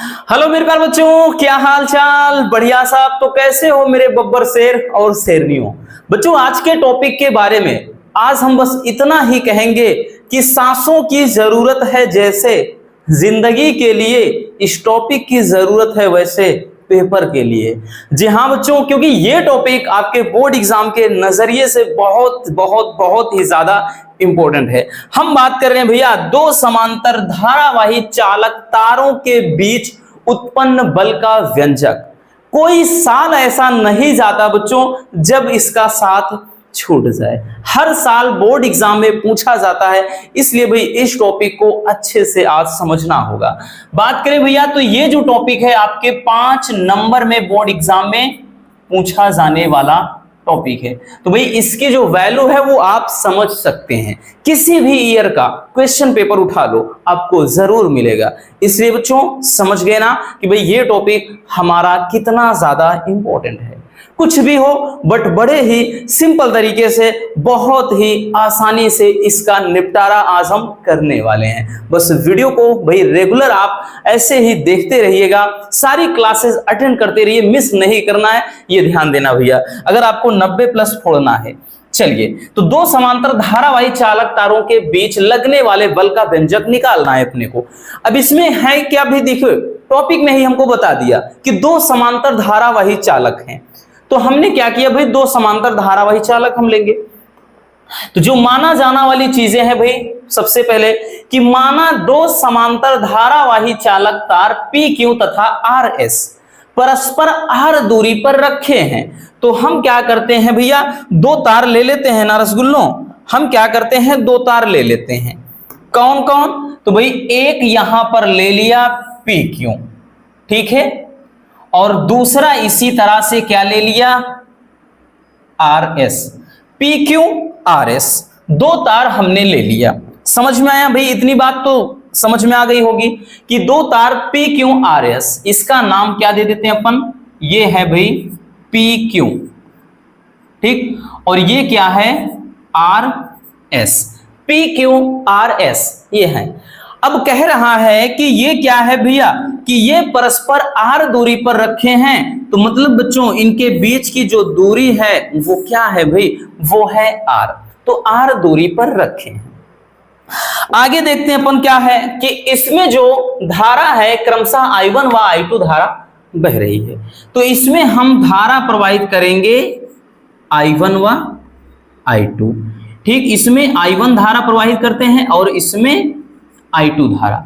Hello मेरे प्यारे बच्चों, क्या हाल चाल? बढ़िया साहब। तो कैसे हो मेरे बब्बर शेर और शेरनियों? बच्चों, आज के टॉपिक के बारे में आज हम बस इतना ही कहेंगे कि सांसों की जरूरत है जैसे जिंदगी के लिए इस टॉपिक की जरूरत है वैसे पेपर के लिए। जी हाँ बच्चों, क्योंकि ये टॉपिक आपके बोर्ड एग्जाम के नजरिए से बहुत बहुत बहुत ही ज्यादा इंपॉर्टेंट है। हम बात कर रहे हैं भैया दो समांतर धारावाही चालक तारों के बीच उत्पन्न बल का व्यंजक। कोई साल ऐसा नहीं जाता बच्चों जब इसका साथ छूट जाए। हर साल बोर्ड एग्जाम में पूछा जाता है, इसलिए भाई इस टॉपिक को अच्छे से आज समझना होगा। बात करें भैया तो ये जो टॉपिक है आपके 5 नंबर में बोर्ड एग्जाम में पूछा जाने वाला टॉपिक है। तो भाई इसकी जो वैल्यू है वो आप समझ सकते हैं। किसी भी ईयर का क्वेश्चन पेपर उठा लो आपको जरूर मिलेगा। इसलिए बच्चों समझ गए ना कि भाई ये टॉपिक हमारा कितना ज्यादा इंपॉर्टेंट है। कुछ भी हो बट बड़े ही सिंपल तरीके से बहुत ही आसानी से इसका निपटारा आज हम करने वाले हैं। बस वीडियो को भाई रेगुलर आप ऐसे ही देखते रहिएगा, सारी क्लासेस अटेंड करते रहिए, मिस नहीं करना है, ये ध्यान देना भैया अगर आपको 90+ फोड़ना है। चलिए, तो दो समांतर धारावाही चालक तारों के बीच लगने वाले बल का व्यंजक निकालना है अपने को। अब इसमें है क्या भी, देखो टॉपिक में ही हमको बता दिया कि दो समांतर धारावाही चालक हैं। तो हमने क्या किया भाई, दो समांतर धारावाही चालक हम लेंगे। तो जो माना जाना वाली चीजें हैं भाई, सबसे पहले कि माना दो समांतर धारावाही चालक तार PQ तथा RS परस्पर R दूरी पर रखे हैं। तो हम क्या करते हैं भैया, दो तार ले लेते हैं ना रसगुल्लों। हम क्या करते हैं, दो तार ले लेते हैं। कौन कौन? तो भाई एक यहां पर ले लिया PQ, ठीक है, और दूसरा इसी तरह से क्या ले लिया, RS। PQ RS दो तार हमने ले लिया। समझ में आया भाई? इतनी बात तो समझ में आ गई होगी कि दो तार PQ RS, इसका नाम क्या दे देते हैं अपन, ये है भाई PQ, ठीक, और ये क्या है RS। PQ RS ये है। अब कह रहा है कि ये क्या है भैया, कि ये परस्पर R दूरी पर रखे हैं। तो मतलब बच्चों इनके बीच की जो दूरी है वो क्या है भाई, वो है R। तो R दूरी पर रखे हैं। आगे देखते हैं अपन क्या है कि इसमें जो धारा है क्रमशः I1 व I2 धारा बह रही है। तो इसमें हम धारा प्रवाहित करेंगे I1 व I2, ठीक, इसमें I1 धारा प्रवाहित करते हैं और इसमें I2 धारा।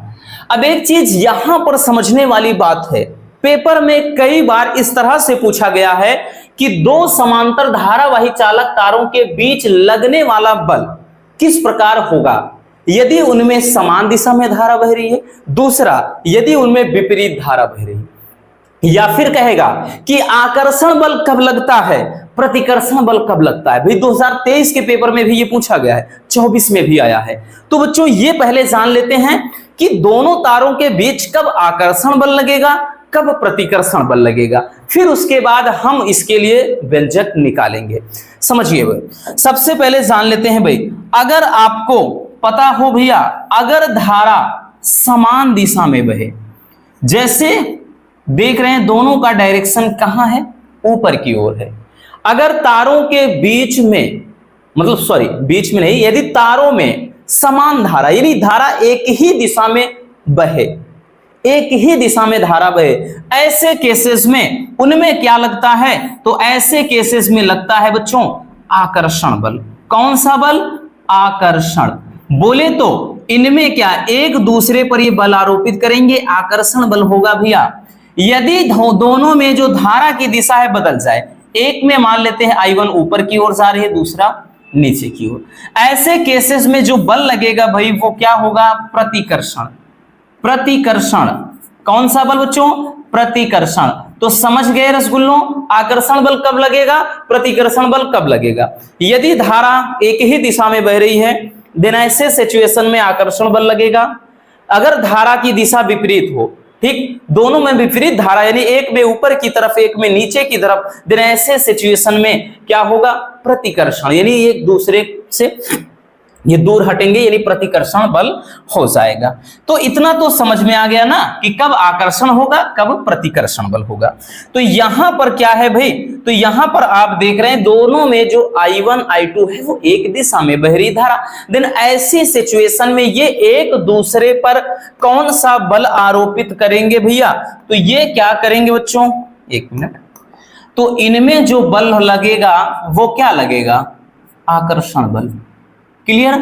अब एक चीज यहां पर समझने वाली बात है, पेपर में कई बार इस तरह से पूछा गया है कि दो समांतर धारावाही चालक तारों के बीच लगने वाला बल किस प्रकार होगा यदि उनमें समान दिशा में धारा बह रही है, दूसरा यदि उनमें विपरीत धारा बह रही है, या फिर कहेगा कि आकर्षण बल कब लगता है, प्रतिकर्षण बल कब लगता है। भाई 2023 के पेपर में भी ये पूछा गया है, 24 में भी आया है। तो बच्चों ये पहले जान लेते हैं कि दोनों तारों के बीच कब आकर्षण बल लगेगा, कब प्रतिकर्षण बल लगेगा, फिर उसके बाद हम इसके लिए व्यंजक निकालेंगे। समझिए भाई, सबसे पहले जान लेते हैं भाई, अगर आपको पता हो भैया, अगर धारा समान दिशा में बहे, जैसे देख रहे हैं दोनों का डायरेक्शन कहां है, ऊपर की ओर है। अगर तारों के बीच में, मतलब सॉरी बीच में नहीं, यदि तारों में समान धारा यानी धारा एक ही दिशा में बहे, एक ही दिशा में धारा बहे, ऐसे केसेस में उनमें क्या लगता है, तो ऐसे केसेस में लगता है बच्चों आकर्षण बल। कौन सा बल? आकर्षण। बोले तो इनमें क्या एक दूसरे पर ये बल आरोपित करेंगे, आकर्षण बल होगा भैया। यदि दोनों में जो धारा की दिशा है बदल जाए, एक में मान लेते हैं I1 ऊपर की ओर जा रही है, दूसरा नीचे की ओर, ऐसे केसेस में जो बल लगेगा भाई वो क्या होगा, प्रतिकर्षण। प्रतिकर्षण कौन सा बल बच्चों, प्रतिकर्षण। तो समझ गए रसगुल्लों, आकर्षण बल कब लगेगा, प्रतिकर्षण बल कब लगेगा। यदि धारा एक ही दिशा में बह रही है देन ऐसे सिचुएशन में आकर्षण बल लगेगा। अगर धारा की दिशा विपरीत हो, ठीक, दोनों में विपरीत धारा यानी एक में ऊपर की तरफ एक में नीचे की तरफ, देन ऐसे सिचुएशन में क्या होगा, प्रतिकर्षण, यानी एक दूसरे से ये दूर हटेंगे यानी प्रतिकर्षण बल हो जाएगा। तो इतना तो समझ में आ गया ना कि कब आकर्षण होगा कब प्रतिकर्षण बल होगा। तो यहां पर क्या है भाई, तो यहां पर आप देख रहे हैं दोनों में जो I1 I2 है वो एक दिशा में बह रही धारा। देन ऐसी सिचुएशन में ये एक दूसरे पर कौन सा बल आरोपित करेंगे भैया, तो ये क्या करेंगे बच्चों, एक मिनट, तो इनमें जो बल लगेगा वो क्या लगेगा, आकर्षण बल। क्लियर,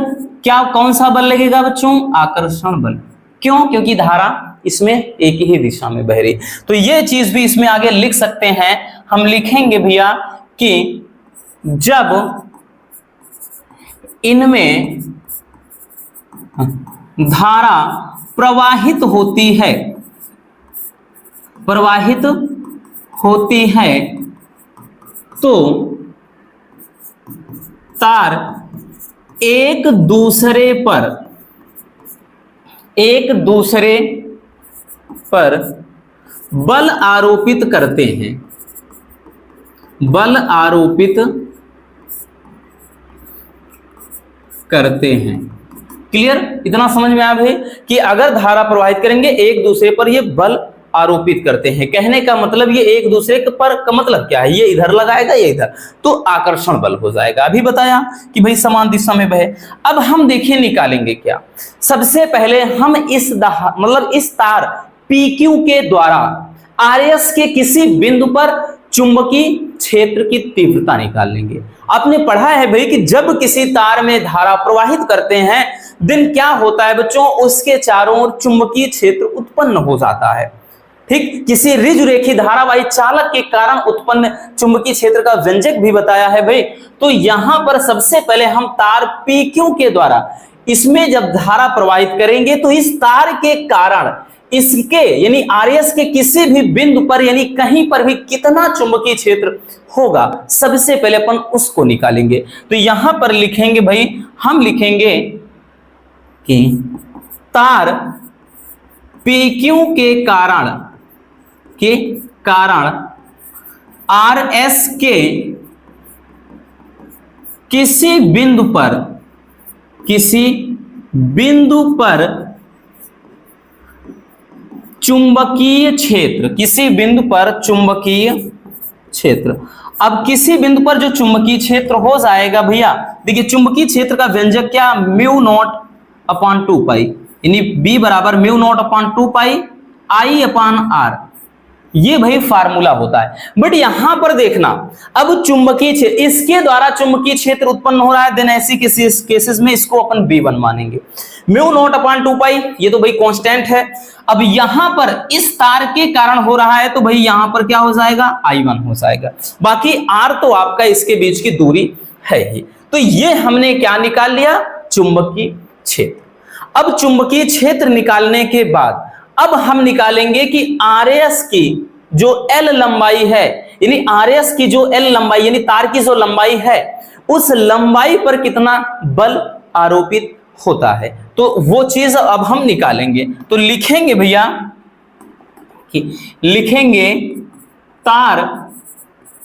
क्या कौन सा बल लगेगा बच्चों, आकर्षण बल। क्यों, क्योंकि धारा इसमें एक ही दिशा में बह रही। तो ये चीज भी इसमें आगे लिख सकते हैं, हम लिखेंगे भैया कि जब इनमें धारा प्रवाहित होती है, प्रवाहित होती है तो तार एक दूसरे पर बल आरोपित करते हैं, बल आरोपित करते हैं। क्लियर, इतना समझ में आया भाई कि अगर धारा प्रवाहित करेंगे एक दूसरे पर ये बल आरोपित करते हैं। कहने का मतलब ये एक दूसरे पर का मतलब क्या है, ये इधर लगाएगा ये इधर, तो आकर्षण बल हो जाएगा। अभी बताया कि भाई समान दिशा में बहे। अब हम देखिए निकालेंगे क्या, सबसे पहले हम इस तार PQ के द्वारा RS के किसी बिंदु पर चुंबकीय क्षेत्र की तीव्रता निकाल लेंगे। आपने पढ़ा है भाई कि जब किसी तार में धारा प्रवाहित करते हैं दिन क्या होता है बच्चों, उसके चारों ओर चुंबकीय क्षेत्र उत्पन्न हो जाता है। ठीक, किसी ऋजुरेखी धारावाही चालक के कारण उत्पन्न चुंबकीय क्षेत्र का व्यंजक भी बताया है भाई। तो यहां पर सबसे पहले हम तार PQ के द्वारा इसमें जब धारा प्रवाहित करेंगे तो इस तार के कारण इसके यानी RS के किसी भी बिंदु पर यानी कहीं पर भी कितना चुंबकीय क्षेत्र होगा, सबसे पहले अपन उसको निकालेंगे। तो यहां पर लिखेंगे भाई, हम लिखेंगे कि तार PQ के कारण RS के किसी बिंदु पर चुंबकीय क्षेत्र, किसी बिंदु पर चुंबकीय क्षेत्र। अब किसी बिंदु पर जो चुंबकीय क्षेत्र हो जाएगा भैया, देखिए चुंबकीय क्षेत्र का व्यंजक क्या, μ0/2π, यानी B बराबर μ0/2π I/R, ये भाई फार्मूला होता है। बट यहां पर देखना, अब चुंबकीय क्षेत्र इसके द्वारा चुंबकीय क्षेत्र उत्पन्न हो रहा है, देन ऐसी केसेस में इसको अपन B1 मानेंगे। μ0/2π ये तो भाई कांस्टेंट है। अब यहां पर इस तार के कारण हो रहा है तो भाई यहां पर क्या हो जाएगा, I1 हो जाएगा। बाकी R तो आपका इसके बीच की दूरी है ही। तो ये हमने क्या निकाल लिया, चुंबकीय क्षेत्र। अब चुंबकीय क्षेत्र निकालने के बाद अब हम निकालेंगे कि RS की जो L लंबाई है, यानी RS की जो L लंबाई यानी तार की जो लंबाई है उस लंबाई पर कितना बल आरोपित होता है। तो वो चीज अब हम निकालेंगे। तो लिखेंगे भैया कि लिखेंगे तार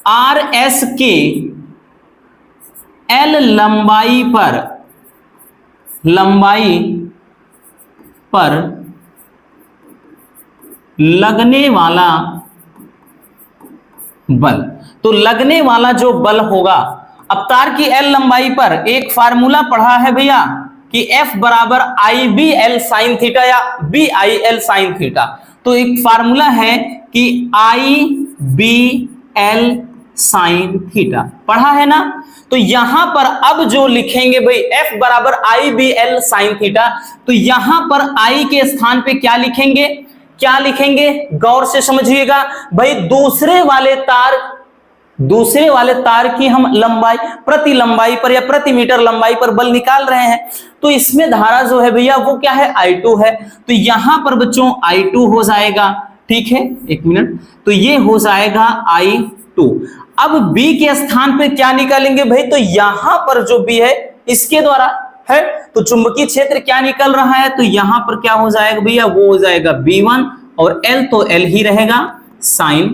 RS की L लंबाई पर लगने वाला बल। तो लगने वाला जो बल होगा, अब तार की L लंबाई पर एक फार्मूला पढ़ा है भैया कि F बराबर IBL sin थीटा या BIL sin थीटा। तो एक फार्मूला है कि IBL sin थीटा, पढ़ा है ना। तो यहां पर अब जो लिखेंगे भाई F बराबर IBL sin थीटा, तो यहां पर I के स्थान पे क्या लिखेंगे, गौर से समझिएगा भाई। दूसरे वाले तार की हम लंबाई प्रति लंबाई पर या प्रति मीटर लंबाई पर बल निकाल रहे हैं। तो इसमें धारा जो है भैया वो क्या है, I2 है। तो यहां पर बच्चों I2 हो जाएगा, ठीक है, एक मिनट, तो ये हो जाएगा I2। अब B के स्थान पे क्या निकालेंगे भाई, तो यहां पर जो B है इसके द्वारा है, तो चुंबकीय क्षेत्र क्या निकल रहा है, तो यहां पर क्या हो जाएगा भैया, वो हो जाएगा B1 और L तो L ही रहेगा sin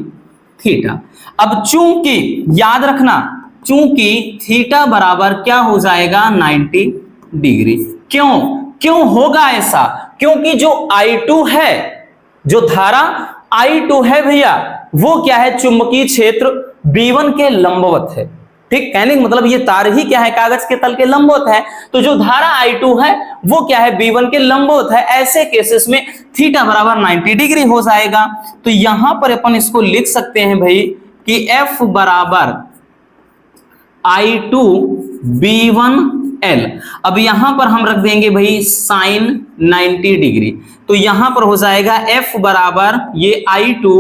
थीटा। अब चूंकि याद रखना, चूंकि थीटा बराबर क्या हो जाएगा 90 डिग्री। क्यों क्यों होगा ऐसा? क्योंकि जो I2 है, जो धारा I2 है भैया, वो क्या है, चुंबकीय क्षेत्र B1 के लंबवत है। ठीक, कहने का मतलब ये तार ही क्या है, कागज के तल के लंबवत है, तो जो धारा I2 है वो क्या है, B1 के लंबवत है। ऐसे केसेस में थीटा बराबर 90 डिग्री हो जाएगा। तो यहां पर अपन इसको लिख सकते हैं भाई कि F बराबर I2 B1L। अब यहां पर हम रख देंगे भाई साइन 90 डिग्री, तो यहां पर हो जाएगा F बराबर ये I2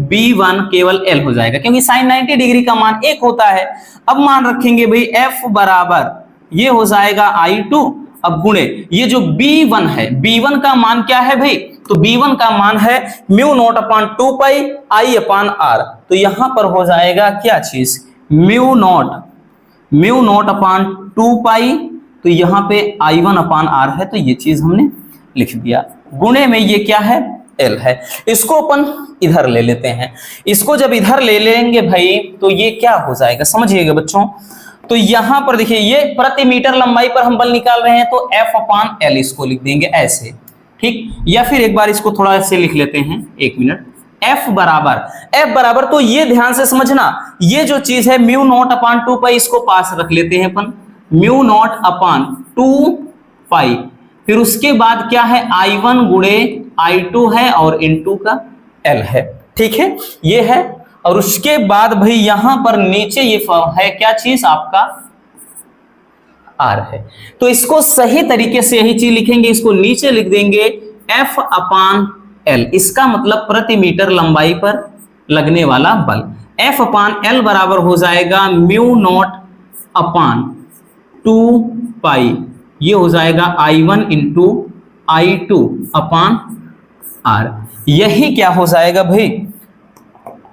B1 केवल L हो जाएगा, क्योंकि साइन 90 डिग्री का मान 1 होता है। अब मान रखेंगे भाई F बराबर ये हो जाएगा I2, अब गुणे ये जो B1 है, B1 का मान क्या है भाई, तो B1 का मान है mu naught upon 2 pi I upon R। तो यहां पर हो जाएगा क्या चीज, म्यू नॉट अपॉन 2 पाई, तो यहाँ पे I1 अपॉन R है, तो ये चीज हमने लिख दिया। गुणे में ये क्या है, L है। इसको अपन इधर ले लेते हैं, इसको जब इधर ले लेंगे भाई तो ये क्या हो जाएगा, समझिएगा बच्चों। तो यहां पर देखिए ये प्रति मीटर लंबाई पर हम बल निकाल रहे हैं, तो F अपॉन L इसको लिख देंगे ऐसे, ठीक। या फिर एक बार इसको थोड़ा ऐसे लिख लेते हैं, 1 मिनट। F बराबर तो ये ध्यान से समझना, ये जो चीज है म्यू नॉट अपॉन 2 पाई, इसको पास रख लेते हैं अपन, म्यू नॉट अपॉन 2 पाई। फिर उसके बाद क्या है, I1 गुणे I2 है और इनटू का L है, ठीक है, ये है। और उसके बाद भाई यहां पर नीचे ये है क्या चीज, आपका R है। तो इसको सही तरीके से यही चीज लिखेंगे, इसको नीचे लिख देंगे F अपॉन L, इसका मतलब प्रति मीटर लंबाई पर लगने वाला बल। F अपॉन L बराबर हो जाएगा म्यू नॉट अपॉन 2 पाई, ये हो जाएगा I1 into I2 upon R। यही क्या हो जाएगा भाई,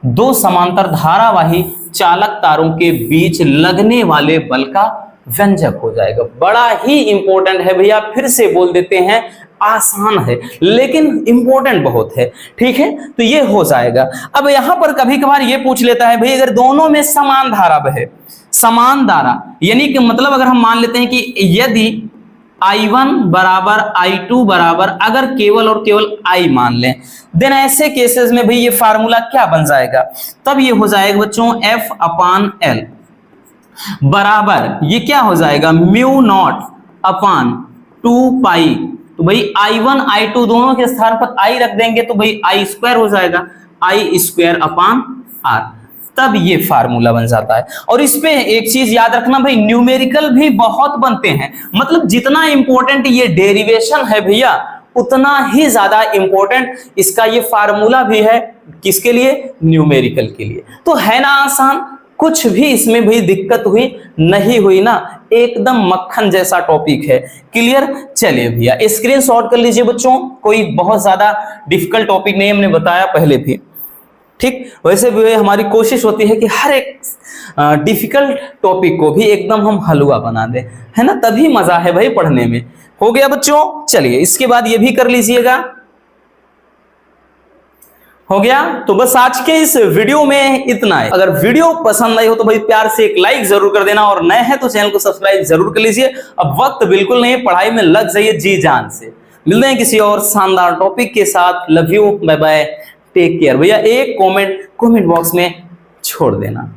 दो समांतर धारावाही चालक तारों के बीच लगने वाले बल का व्यंजक हो जाएगा। बड़ा ही इंपॉर्टेंट है भैया, फिर से बोल देते हैं, आसान है लेकिन इंपॉर्टेंट बहुत है, ठीक है। तो ये हो जाएगा। अब यहां पर कभी कभार ये पूछ लेता है भाई, अगर दोनों में समान धारा बहे, समान धारा यानी कि मतलब अगर हम मान लेते हैं कि यदि I1 बराबर I2 बराबर अगर केवल और केवल I मान लें, देन ऐसे केसेस में भाई ये फार्मूला क्या बन जाएगा, तब ये हो जाएगा बच्चों F अपॉन L बराबर ये क्या हो जाएगा, म्यू नॉट अपॉन 2 पाई। तो भाई I1 I2 दोनों के स्थान पर I रख देंगे, तो भाई I स्क्वायर हो जाएगा, I स्क्वायर अपॉन R, तब ये फार्मूला बन जाता है। और इस पे एक चीज याद रखना भाई, न्यूमेरिकल भी बहुत बनते हैं, मतलब जितना इंपॉर्टेंट ये डेरिवेशन है भैया, उतना ही ज्यादा इंपॉर्टेंट इसका ये फार्मूला भी है, किसके लिए, न्यूमेरिकल के लिए। तो है ना आसान, कुछ भी इसमें भी दिक्कत हुई नहीं हुई ना, एकदम मक्खन जैसा टॉपिक है, क्लियर। चलिए भैया स्क्रीनशॉट कर लीजिए बच्चों, कोई बहुत ज्यादा डिफिकल्ट टॉपिक नहीं, हमने बताया पहले भी, ठीक। वैसे भी हमारी कोशिश होती है कि हर एक डिफिकल्ट टॉपिक को भी एकदम हम हलवा बना दें, है ना, तभी मजा है भाई पढ़ने में। हो गया बच्चों, चलिए इसके बाद ये भी कर लीजिएगा, हो गया। तो बस आज के इस वीडियो में इतना है। अगर वीडियो पसंद आई हो तो भाई प्यार से एक लाइक जरूर कर देना, और नए हैं तो चैनल को सब्सक्राइब जरूर कर लीजिए। अब वक्त बिल्कुल नहीं है, पढ़ाई में लग जाइए जी जान से। मिलते हैं किसी और शानदार टॉपिक के साथ। Love you, bye bye, take care. भैया एक कमेंट बॉक्स में छोड़ देना।